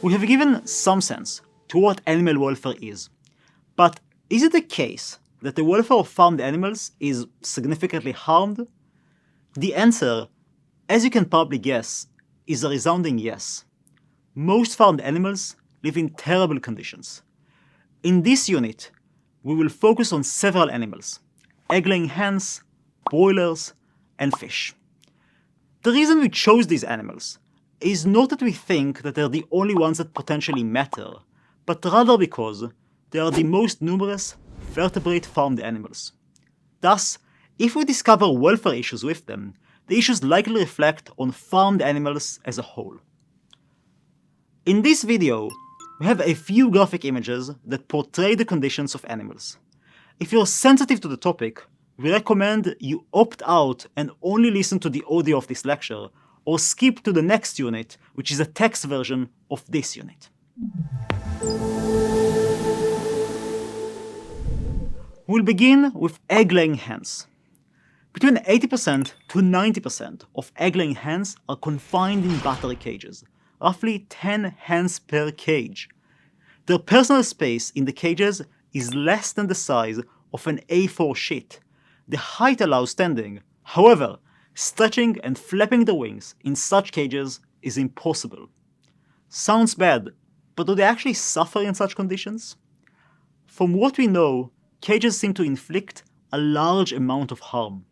We have given some sense to what animal welfare is, but is it the case that the welfare of farmed animals is significantly harmed? The answer, as you can probably guess, is a resounding yes. Most farmed animals live in terrible conditions. In this unit, we will focus on several animals: egg-laying hens, broilers, and fish. The reason we chose these animals is not that we think that they're the only ones that potentially matter, but rather because they are the most numerous vertebrate farmed animals. Thus, if we discover welfare issues with them, the issues likely reflect on farmed animals as a whole. In this video, we have a few graphic images that portray the conditions of animals. If you're sensitive to the topic, we recommend you opt out and only listen to the audio of this lecture, or skip to the next unit, which is a text version of this unit. We'll begin with egg-laying hens. Between 80% to 90% of egg-laying hens are confined in battery cages, roughly 10 hens per cage. Their personal space in the cages is less than the size of an A4 sheet. The height allows standing. However, stretching and flapping the wings in such cages is impossible. Sounds bad, but do they actually suffer in such conditions? From what we know, cages seem to inflict a large amount of harm.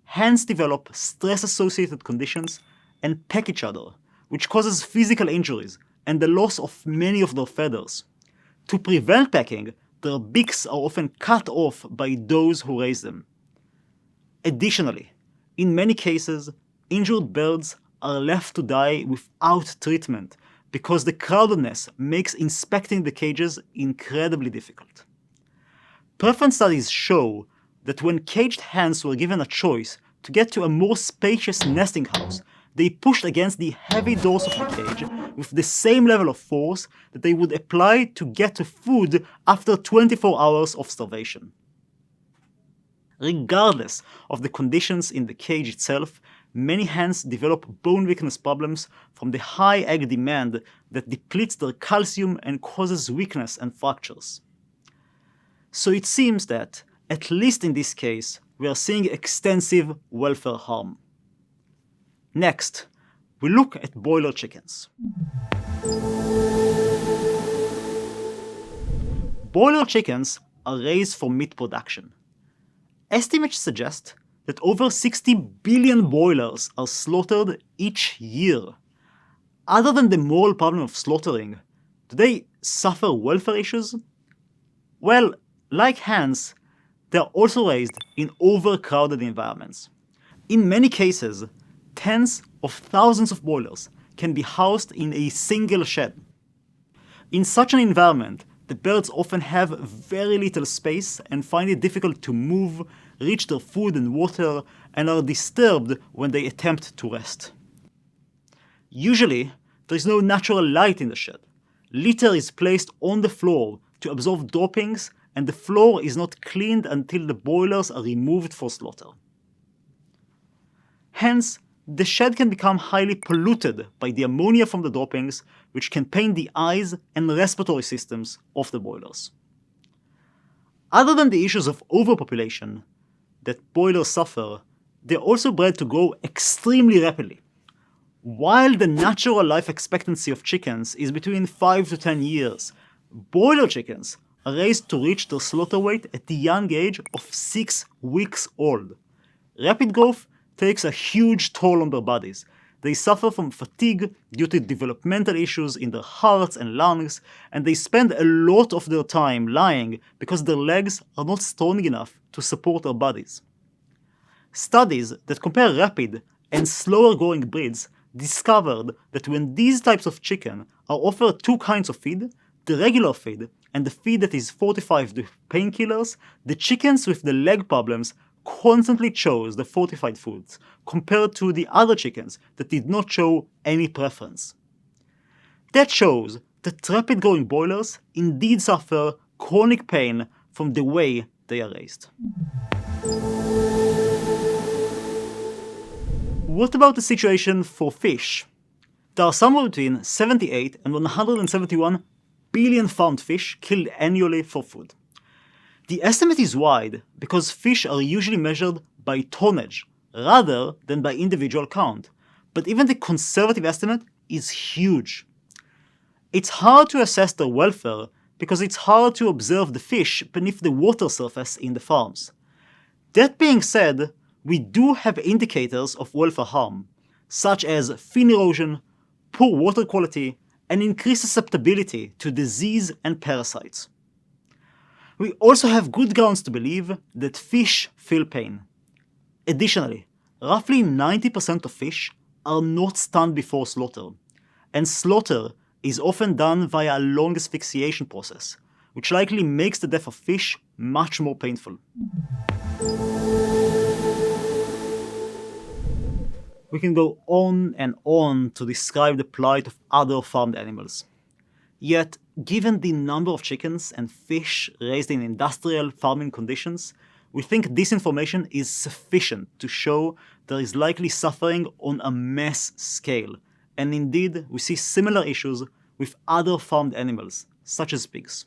Hens develop stress-associated conditions and peck each other, which causes physical injuries and the loss of many of their feathers. To prevent pecking, their beaks are often cut off by those who raise them. Additionally, in many cases, injured birds are left to die without treatment because the crowdedness makes inspecting the cages incredibly difficult. Preference studies show that when caged hens were given a choice to get to a more spacious nesting house, they pushed against the heavy doors of the cage with the same level of force that they would apply to get to food after 24 hours of starvation. Regardless of the conditions in the cage itself, many hens develop bone weakness problems from the high egg demand that depletes their calcium and causes weakness and fractures. So it seems that, at least in this case, we are seeing extensive welfare harm. Next, we look at broiler chickens. Broiler chickens are raised for meat production. Estimates suggest that over 60 billion broilers are slaughtered each year. Other than the moral problem of slaughtering, do they suffer welfare issues? Well, like hens, they are also raised in overcrowded environments. In many cases, tens of thousands of broilers can be housed in a single shed. In such an environment, the birds often have very little space and find it difficult to move, reach their food and water, and are disturbed when they attempt to rest. Usually, there is no natural light in the shed. Litter is placed on the floor to absorb droppings, and the floor is not cleaned until the broilers are removed for slaughter. Hence, the shed can become highly polluted by the ammonia from the droppings, which can pain the eyes and respiratory systems of the broilers. Other than the issues of overpopulation that broilers suffer, they are also bred to grow extremely rapidly. While the natural life expectancy of chickens is between 5 to 10 years, broiler chickens are raised to reach their slaughter weight at the young age of 6 weeks old. Rapid growth takes a huge toll on their bodies. They suffer from fatigue due to developmental issues in their hearts and lungs, and they spend a lot of their time lying because their legs are not strong enough to support their bodies. Studies that compare rapid and slower growing breeds discovered that when these types of chicken are offered two kinds of feed, the regular feed and the feed that is fortified with painkillers, the chickens with the leg problems constantly chose the fortified foods compared to the other chickens that did not show any preference. That shows that rapid growing broilers indeed suffer chronic pain from the way they are raised. What about the situation for fish? There are somewhere between 78 and 171 billion farmed fish killed annually for food. The estimate is wide because fish are usually measured by tonnage rather than by individual count, but even the conservative estimate is huge. It's hard to assess their welfare because it's hard to observe the fish beneath the water surface in the farms. That being said, we do have indicators of welfare harm, such as fin erosion, poor water quality, and increased susceptibility to disease and parasites. We also have good grounds to believe that fish feel pain. Additionally, roughly 90% of fish are not stunned before slaughter, and slaughter is often done via a long asphyxiation process, which likely makes the death of fish much more painful. We can go on and on to describe the plight of other farmed animals. Yet, given the number of chickens and fish raised in industrial farming conditions, we think this information is sufficient to show there is likely suffering on a mass scale, and indeed we see similar issues with other farmed animals, such as pigs.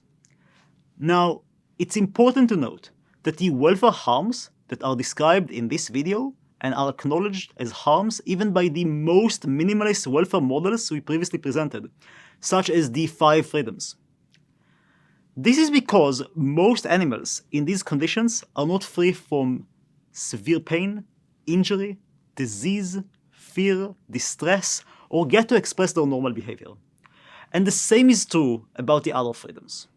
Now, it's important to note that the welfare harms that are described in this video and are acknowledged as harms even by the most minimalist welfare models we previously presented, such as the 5 freedoms. This is because most animals in these conditions are not free from severe pain, injury, disease, fear, distress, or get to express their normal behavior. And the same is true about the other freedoms.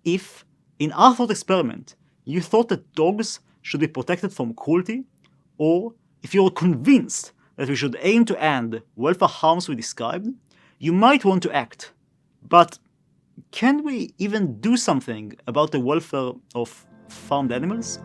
If, in our thought experiment, you thought that dogs should be protected from cruelty, or if you were convinced that we should aim to end welfare harms we described, you might want to act. But can we even do something about the welfare of farmed animals?